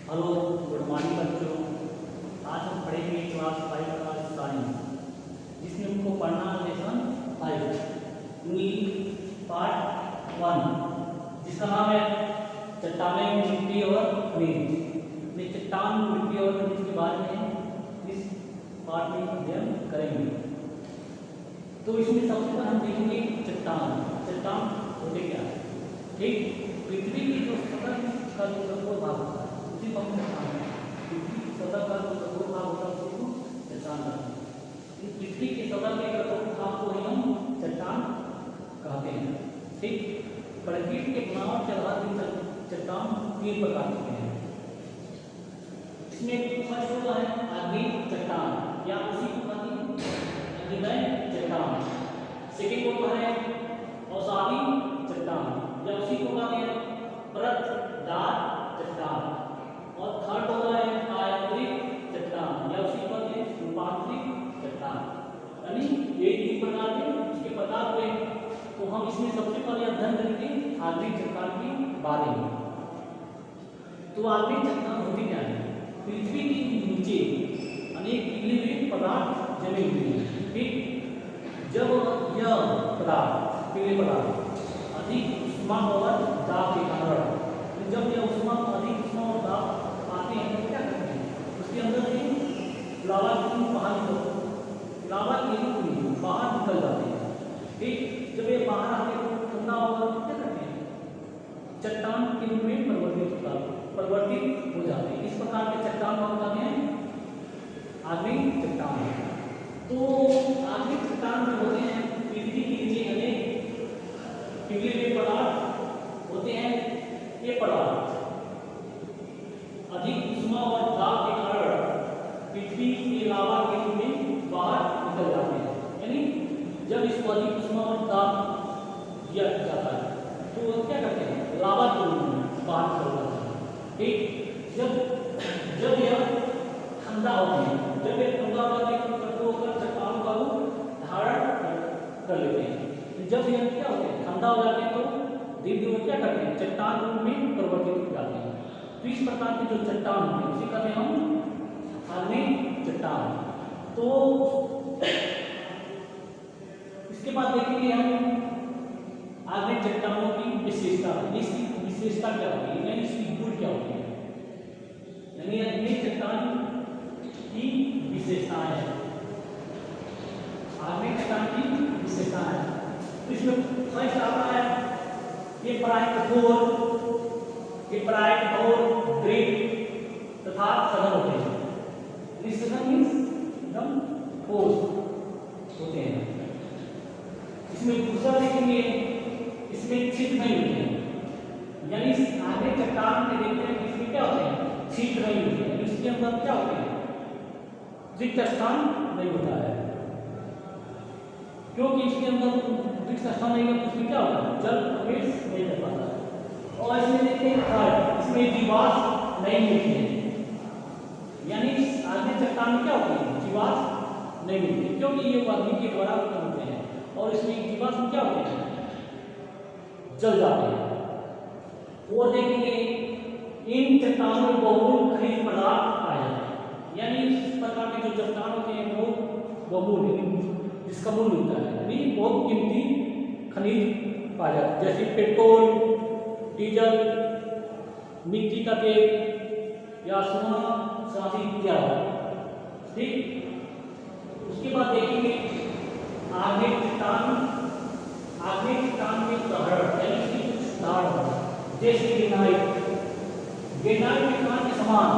Hello, good morning बच्चों। आज हम पढ़ेंगे क्लास 5 का साइंस, जिसमें हमको पढ़ना लेसन 5 इंग्लिश पार्ट 1, जिसका नाम है चट्टानें, मिट्टी और खनिज। में चट्टान, मिट्टी और खनिज के बारे में इस पार्ट में अध्ययन करेंगे। तो इसमें सबसे पहले हम देखेंगे चट्टान। चट्टान होते क्या है? ठीक, पृथ्वी की जो सतह का जो कठोर भाग होता है उसी को हम चट्टान कहते हैं। पृथ्वी की सतह का जो कठोर भाग होता है उसको चट्टान कहते हैं। इस पृथ्वी की सतह के कठोर भाग को ही हम चट्टान कहते हैं। ठीक, प्रकृति के बनावट के आधार पर चट्टान 3 प्रकार के हैं। इसमें फर्स्ट होता है आग्नेय चट्टान या उसी को कहते हैं अग्नेय चट्टान। सेकंड होता है अवसादी चट्टान या उसी को कहते हैं परतदार चट्टान। और थर्ड होता है आयतनिक चट्टान या उसी को कहते हैं रूपांतरित चट्टान। यानी ये 3 प्रकार के इसके प्रकार हुए। तो हम इसमें सबसे पहले अध्ययन करेंगे आग्नेय चट्टान के बारे में। तो आग्नेय चट्टान होती क्या है? पृथ्वी के नीचे अनेक पिघले हुए पदार्थ जमे हुए हैं। ठीक, जब यह पदार्थ पिघले पदार्थ अधिक उष्मा और दाब के कारण, जब यह उष्मा अधिक उष्मा और दाब आते हैं तो क्या करते हैं? उसके अंदर से लावा के बाहर निकल जाते हैं। ठीक, जब ये बाहर आते हैं तो ठंडा होगा तो क्या करते हैं? चट्टान के रूप में परिवर्तित हो जाते हैं। इस प्रकार के चट्टान को कहते हैं आग्नेय चट्टान। तो आग्नेय चट्टान जो होते हैं पृथ्वी के नीचे अनेक पिघले हुए पदार्थ होते हैं। ये पदार्थ अधिक उष्मा और दाब के कारण पृथ्वी के लावा के रूप में बाहर निकल जाते हैं। यानी जब इसको अधिक उष्मा और दाब दिया जाता है तो क्या करते हैं? लावा के रूप में बाहर निकल जाते हैं। ठीक, जब यह ठंडा होता है, जब यह ठंडा होता है तो कठोर होकर चट्टानों का रूप धारण कर लेते हैं। जब यह क्या होते हैं? ठंडा हो जाते हैं तो धीरे धीरे क्या करते हैं? चट्टान रूप में परिवर्तित हो जाते हैं। तो इस प्रकार के जो चट्टान होते हैं उसे कहते हैं हम आग्नेय चट्टान। तो इसके बाद देखेंगे हम आग्नेय चट्टानों की विशेषता। इसकी विशेषता क्या होती है, यानी इसकी गुण क्या होती है, यानी आग्नेय चट्टान की विशेषताएं हैं। आग्नेय चट्टान की विशेषताएं तो इसमें फर्स्ट आता है ये प्राय कठोर, दृढ़ तथा सघन होते हैं। सघन मीन्स एकदम ठोस होते हैं। इसमें दूसरा देखेंगे, इसमें छिद्र नहीं होते हैं। यानी आग्नेय चट्टान में देखते हैं इसमें क्या होते हैं? छिद्र नहीं होते हैं। इसके अंदर क्या होते हैं? रिक्त स्थान नहीं होता है, क्योंकि इसके अंदर रिक्त स्थान नहीं होता। इसमें क्या होता है? जल प्रवेश नहीं कर पाता है। और इसमें देखते हैं थर्ड, इसमें जीवाश्म नहीं मिलती है। यानी आग्नेय चट्टान में क्या होती है? जीवाश्म नहीं मिलती है, क्योंकि ये अग्नि के द्वारा उत्पन्न होते हैं और इसमें जीवाश्म क्या होते हैं? जल जाते हैं। और देखेंगे इन चट्टानों में बहुमूल्य खनिज पदार्थ पाए जाते हैं। यानी इस प्रकार के जो चट्टान होते हैं वो बहुमूल्य, जिसका मूल्य होता है, यानी बहुत कीमती खनिज पाए जाते हैं, जैसे पेट्रोल, डीजल, मिट्टी का तेल या सोना, चांदी इत्यादि। ठीक, उसके बाद देखेंगे आग्नेय चट्टान में उदाहरण, यानी इसकी कुछ उदाहरण जैसे ग्रेनाइट में कांच के समान,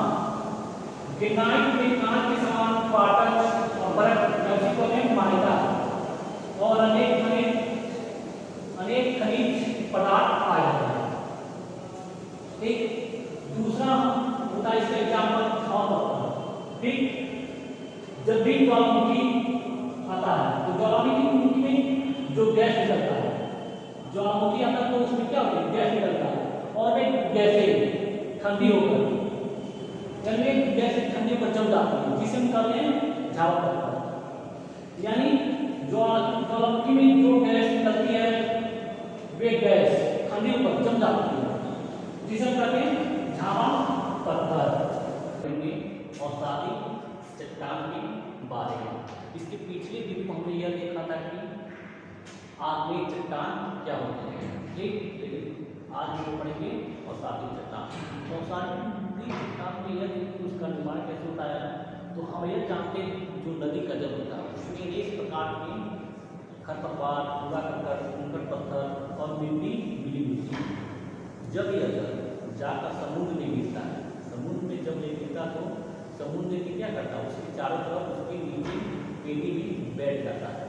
पाटन और बर्फ मान्यता और अनेक खनिज पदार्थ पाए जाते हैं। ठीक, दूसरा होता है इसका एग्जाम्पल हवा। ठीक, जब भी ज्वालामुखी आता है तो ज्वालामुखी में जो गैस निकलता है, ज्वालामुखी आता है तो उसमें क्या होता है? गैस निकलता है और एक गैसें ठंडी होकर, यानी गैसें ठंडी होकर जम जाती है, जिसे हम कहते हैं झावक। यानी ज्वालामुखी में जो गैस निकलती है वे गैस ठंडी होकर जम जाती है, जिसे हम कहते हैं झावा पत्थर में औषधि चट्टान के बारे में। इसके पिछले वीडियो में हमने यह देखा था कि आग्नेय चट्टान क्या होते हैं, ठीक। लेकिन आज हम पढ़ेंगे औषधि चट्टान। औषधि चट्टान में यह देखिए उसका निर्माण कैसे होता है, तो हम यह जानते हैं जो नदी का जल होता है उसमें एक प्रकार के खरपतवार, कूड़ा करकट, कंकड़ पत्थर और मिट्टी मिली होती है। जब यह जल जाकर समुद्र में गिरता है, समुद्र में जब ये गिरता तो समुद्र में क्या करता है, उसके चारों तरफ उसके नीचे पेटी भी बैठ जाता है,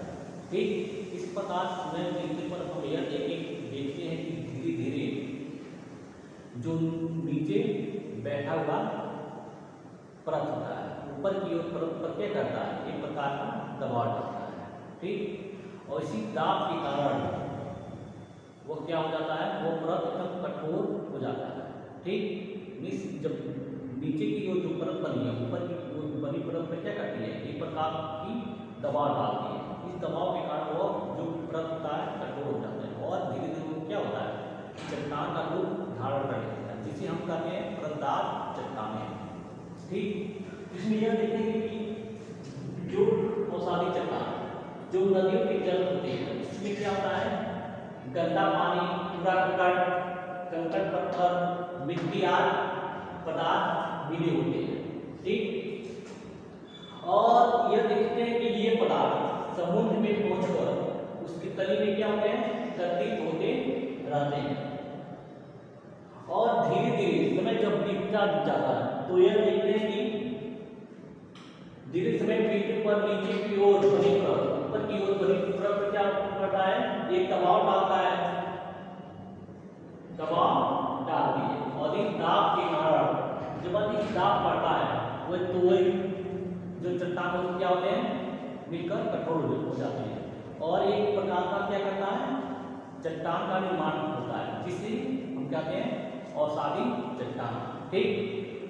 ठीक। इस प्रकार समय गिरने पर हम यह देखते हैं कि धीरे धीरे जो नीचे बैठा हुआ परत होता है ऊपर की ओर परत पर क्या करता है, एक प्रकार का दबाव डालता है, ठीक। और इसी दाब के कारण वो क्या हो जाता है, वो परत एकदम कठोर हो जाता है, ठीक। जब नीचे की ओर जो परत बनी है ऊपर की बनी परत पर क्या करती है, एक प्रकार की दबाव डालती है। इस दबाव के कारण वो जो परत होता है कठोर हो जाता है और धीरे धीरे वो क्या होता है, चट्टान का रूप धारण कर लेता है, जिसे हम कहते हैं परतदार चट्टानें, ठीक। इसमें यह देखेंगे कि जो औषधि चट्टान जो नदियों के जल होते हैं इसमें क्या होता है, गंदा पानी, कूड़ा करकट, कंकड़ पत्थर, मिट्टी आदि पदार्थ मिले होते हैं, ठीक। और यह देखते हैं कि ये पदार्थ समुद्र में पहुंचकर उसकी तली में क्या होते हैं, एकत्रित होते रहते हैं। और धीरे धीरे समय जब बीतता जाता है तो यह देखते हैं कि धीरे समय पृथ्वी पर नीचे की ओर बनी परत, ऊपर की ओर बनी परत पर क्या करता है, एक दबाव डालता है, दबाव डालती है। और इस दाब के कारण जब अधिक दाब पड़ता है वह तो वही जो चट्टान होते क्या होते हैं, मिलकर कठोर हो जाते हैं और एक प्रकार का क्या करता है, चट्टान का निर्माण होता है, जिसे हम कहते हैं औषधि चट्टान, ठीक।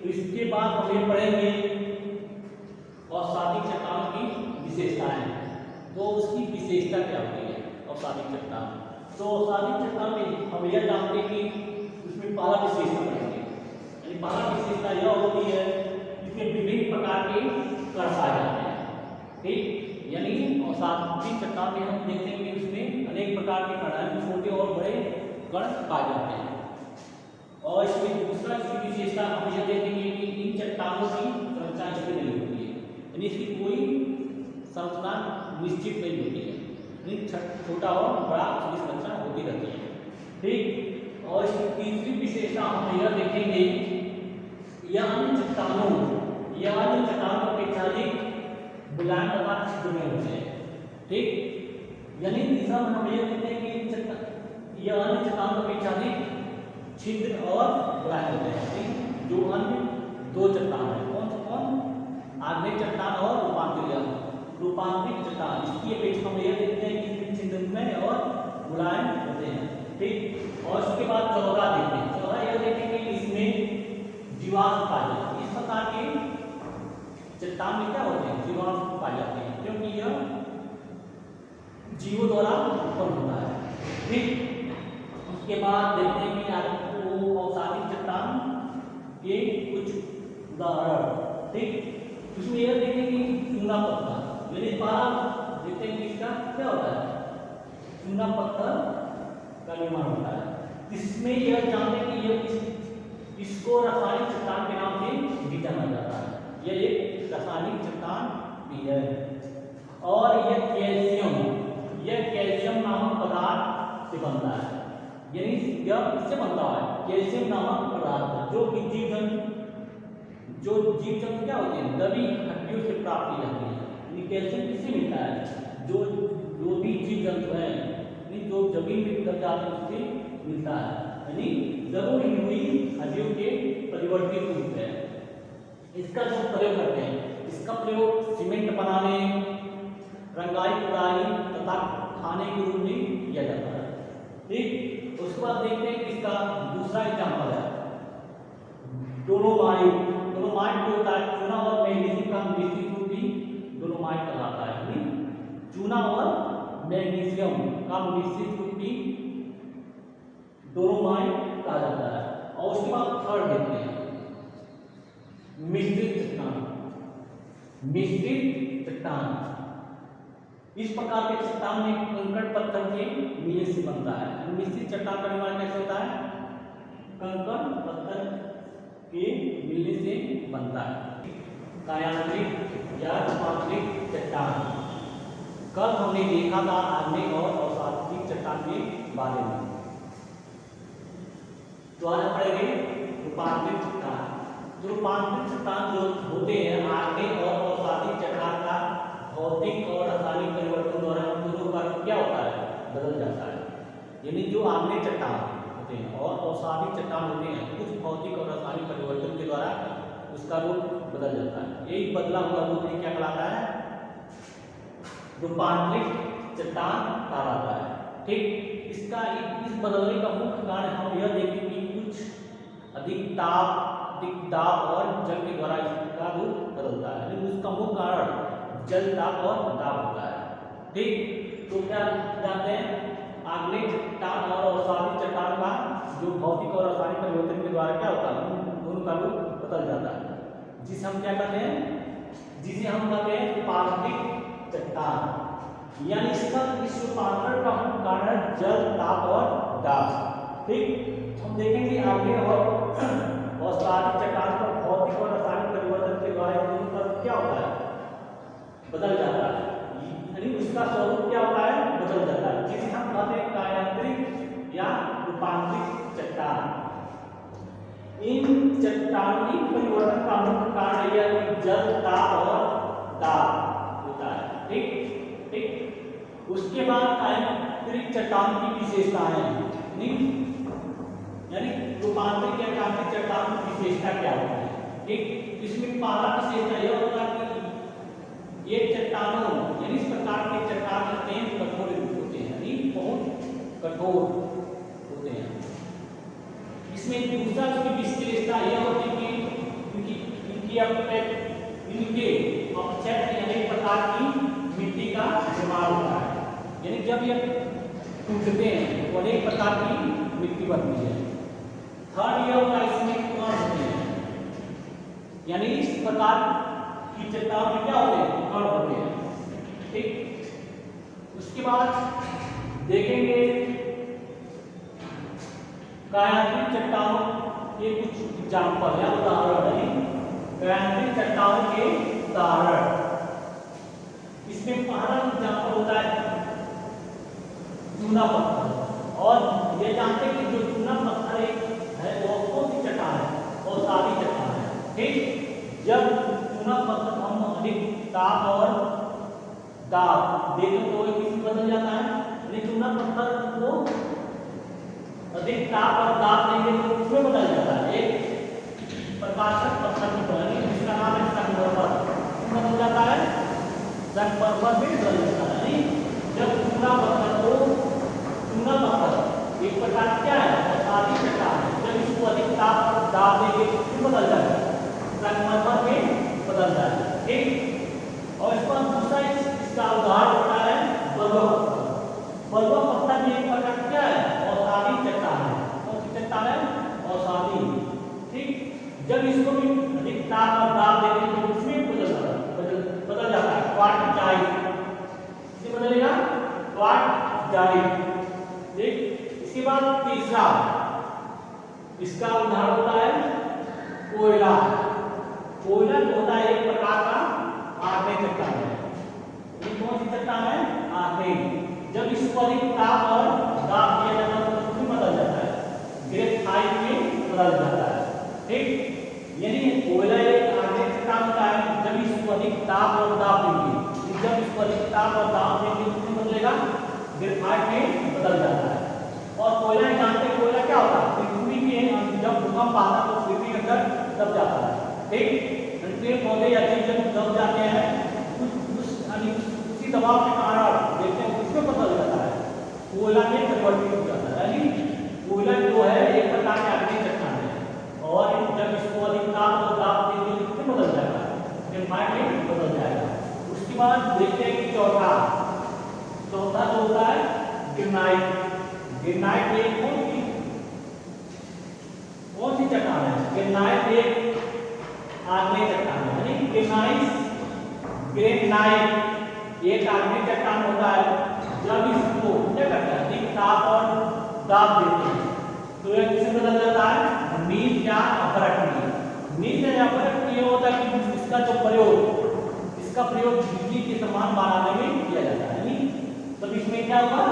तो इसके बाद हम ये पढ़ेंगे औषधि चट्टान की विशेषताएं। तो उसकी विशेषता क्या होती है औषधि चट्टान, तो औषधि चट्टान में हम यह जानते हैं कि उसमें पहला विशेषता पढ़ेंगे, यानी पहला विशेषता यह होती है इसमें विभिन्न प्रकार के कण पाए जाते हैं, ठीक। यानी औषधि चट्टान में हम देखते हैं कि उसमें अनेक प्रकार के कण हैं, छोटे और बड़े कण पाए जाते हैं। और इसमें दूसरा इसकी विशेषता हम यह देखेंगे कि इन चट्टानों की संरचना स्थिर नहीं होती है, यानी इसकी कोई संरचना निश्चित नहीं होती है, छोटा और बड़ा उसकी संरचना होती रहती है, ठीक। और इसकी तीसरी विशेषता हम यह देखेंगे यह अन्य चट्टानों अपेक्षा अधिक बुलंद तथा छिद्र में होते हैं, ठीक। यानी तीसरा हम यह देखते हैं कि यह अन्य चट्टानों अपेक्षा अधिक छिद्र और बुलंद होते हैं, ठीक। जो अन्य दो चट्टान है, कौन आग्नेय चट्टान और रूपांतरित चट्टान, इसकी अपेक्षा हम यह देखते हैं कि इसमें छिद्रमय और मुलायम होते हैं, ठीक। और उसके बाद चौथा देखते हैं, चौथा यह देखेंगे कि इसमें जीवाश्म पाए जाते हैं। इस प्रकार के चट्टान में क्या होते हैं, जीवाश्म पाए जाते हैं, क्योंकि यह जीवों द्वारा उत्पन्न होता है, ठीक। उसके बाद देखते हैं कि आपको औषधि चट्टान के कुछ उदाहरण, ठीक। इसमें यह देखेंगे कि चूना पत्थर, यानी बार देखते हैं कि इसका क्या होता है, चूना पत्थर का निर्माण होता है। इसमें यह जानते हैं कि इसको रासायनिक चट्टान के नाम से भी जाना जाता है, यह एक रासायनिक चट्टान भी है। और यह कैल्शियम नामक पदार्थ से बनता है, यानी यह इससे बनता है कैल्शियम नामक पदार्थ, जो कि जीव जंतु क्या होते हैं, दबी हड्डियों से प्राप्त की जाती है। कैल्शियम किससे मिलता है, जो भी जीव जंतु हैं जो जमीन में दब जाते हैं उससे मिलता है, यानी जरूरी हुई हड्डियों के परिवर्तित रूप है। इसका जो प्रयोग करते हैं, इसका प्रयोग सीमेंट बनाने, रंगाई पुताई तथा खाने के रूप में किया जाता है, ठीक। उसके बाद देखते हैं कि इसका दूसरा एग्जाम्पल है डोलोमाइट जो होता है, चूना और मैग्नीशियम का मिश्रित रूप भी डोलोमाइट कहलाता है, यानी चूना और मैग्नीशियम का मिश्रित रूप भी डोलोमाइट कहा जाता है। और उसके बाद थर्ड देखते हैं मिश्रित चट्टान, मिश्रित चट्टान। इस प्रकार के चट्टान में कंकड़ पत्थर के मिलने से बनता है। मिश्रित चट्टान का निर्माण कैसे होता है? कंकड़ पत्थर के मिलने से बनता है। कायांतरित या रूपांतरित चट्टान। कल हमने देखा था आग्नेय और अवसादित चट्टान के बारे में। तो आज पढ़ेंगे रूपांतरित चट्टान। जो रूपांतरित चट्टान जो होते हैं आग्नेय और अवसादित चट्टान का भौतिक और रासायनिक परिवर्तन द्वारा दोनों का क्या होता है? बदल जाता है। यानी जो आग्नेय चट्टान होते हैं और अवसादित चट्टान होते हैं, कुछ भौतिक और रासायनिक परिवर्तन के द्वारा उसका रूप बदल जाता है। यही बदला हुआ रूप क्या कहलाता है? रूपांतरित चट्टान कहलाता है। ठीक, इसका इस बदलने का मुख्य कारण हम यह देखें कि कुछ अधिक दाब और जल के द्वारा इसका रूप बदलता है। लेकिन उसका मुख्य कारण जल, दाब और दाब होता है। ठीक, तो क्या जानते हैं? आग्नेय चट्टान और अवसादित चट्टान का जो भौतिक और रासायनिक परिवर्तन के द्वारा क्या होता है? दोनों का रूप बदल जाता है, जिसे हम क्या कहते हैं? जिसे हम कहते हैं रूपांतरित चट्टान। यानी इसका इस रूपांतरण का मुख्य कारण जल, ताप और दाब। ठीक, हम देखेंगे आगे और अवसादित चट्टान पर भौतिक और रासायनिक परिवर्तन के द्वारा दोनों का क्या होता है? बदल जाता है। यानी उसका स्वरूप क्या होता है? बदल जाता है, जिसे हम कहते हैं कायांतरित या रूपांतरित चट्टान। इन चट्टानी परिवर्तन का मुख्य कारण यह है कि जल, ताप और दाब होता है। ठीक ठीक, उसके बाद कायांतरित चट्टान की विशेषताएं, यानी रूपांतरित या कायांतरित चट्टान की विशेषता क्या होती है? ठीक, इसमें पहला विशेषता यह होता है कि ये चट्टानों यानी इस प्रकार के चट्टान अत्यंत कठोर होते हैं, यानी बहुत कठोर होते हैं। इसमें दूसरा इसकी विशेषता यह होती है कि इनके अपक्षय यानी प्रकार की मिट्टी का निर्माण होता है। यानी जब ये टूटते हैं तो अनेक प्रकार की मिट्टी बनती है। थर्ड यह होता है इसमें कण होते हैं, यानी इस प्रकार की चट्टान में क्या होते हैं? कण होते हैं। ठीक, उसके बाद देखेंगे कायांतरित चट्टानों के कुछ एग्जाम्पल या उदाहरण है। कायांतरित चट्टानों के उदाहरण, इसमें पहला एग्जाम्पल होता है चूना पत्थर। और ये जानते हैं कि जो चूना पत्थर है वो कौन सी चट्टान है? अवसादी चट्टान है। ठीक, जब चूना पत्थर हम अधिक ताप और दाब देते तो किसी बदल जाता है। लेकिन चूना पत्थर को अधिक ताप और दाब देंगे तो किसमें बदल जाता है? एक प्रकाशक पत्थर की तरह, जिसका नाम है संगमरमर, बदल जाता है संगमरमर में बदल जाता है। जब चूना पत्थर एक प्रकार क्या है? अवसादी चट्टान है। जब इसको अधिक ताप और दाब देंगे तो किसमें बदल जाता है? संगमरमर में बदल जाता है। ठीक, और इसका दूसरा इसका उदाहरण होता है बलुआ पत्थर। बलुआ पत्थर में एक प्रकार क्या है? अवसादी चट्टान है। कौन सी चट्टान है? अवसादी। ठीक, जब इसको भी अधिक ताप और दाब देंगे तो इसमें बदल जाता है क्वार्टजाइट। इसे बदलेगा क्वार्टजाइट। ठीक, इसके बाद तीसरा इसका उदाहरण होता है कोयला। कोयला जो होता है एक प्रकार का आग्नेय चट्टान है। ये कौन सी चट्टान है? आग्नेय। जब इसको अधिक ताप और दाब दिया जाता है तो उसमें बदल जाता है ग्रेफाइट में बदल जाता है। ठीक, यानी कोयला एक आग्नेय चट्टान होता है। जब इसको अधिक ताप और दाब देंगे, जब इसको अधिक ताप और दाब देंगे तो उसमें बदलेगा ग्रेफाइट में बदल जाता है। और कोयला जानते हैं कोयला क्या होता है? पृथ्वी के जब भूकंप आता है तो पृथ्वी के अंदर दब जाता है। ठीक, पेड़ पौधे या जीव जंतु दब जाते हैं, उसी दबाव के कारण देखते हैं उसमें बदल जाता है, कोयला में परिवर्तित हो जाता है। यानी कोयला जो है एक प्रकार का आग्नेय चट्टान है। और जब इसको अधिक ताप और दाब देंगे तो किसमें बदल जाएगा? ग्रेफाइट में बदल जाएगा। उसके बाद देखते हैं कि चौथा जो होता है ग्रेनाइट। ग्रेनाइट एक कौन सी चट्टान है? ग्रेनाइट एक आग्नेय चट्टान यानी ग्रेनाइट ये आग्नेय चट्टान होता है। जब इसको क्या करता है अधिक ताप और दाब देते हैं तो यह किसे बदल जाता है नील या अपरक में। नील या अपरक ये होता है कि इसका प्रयोग बिजली के समान बनाने में किया जाता है। तब इसमें क्या होगा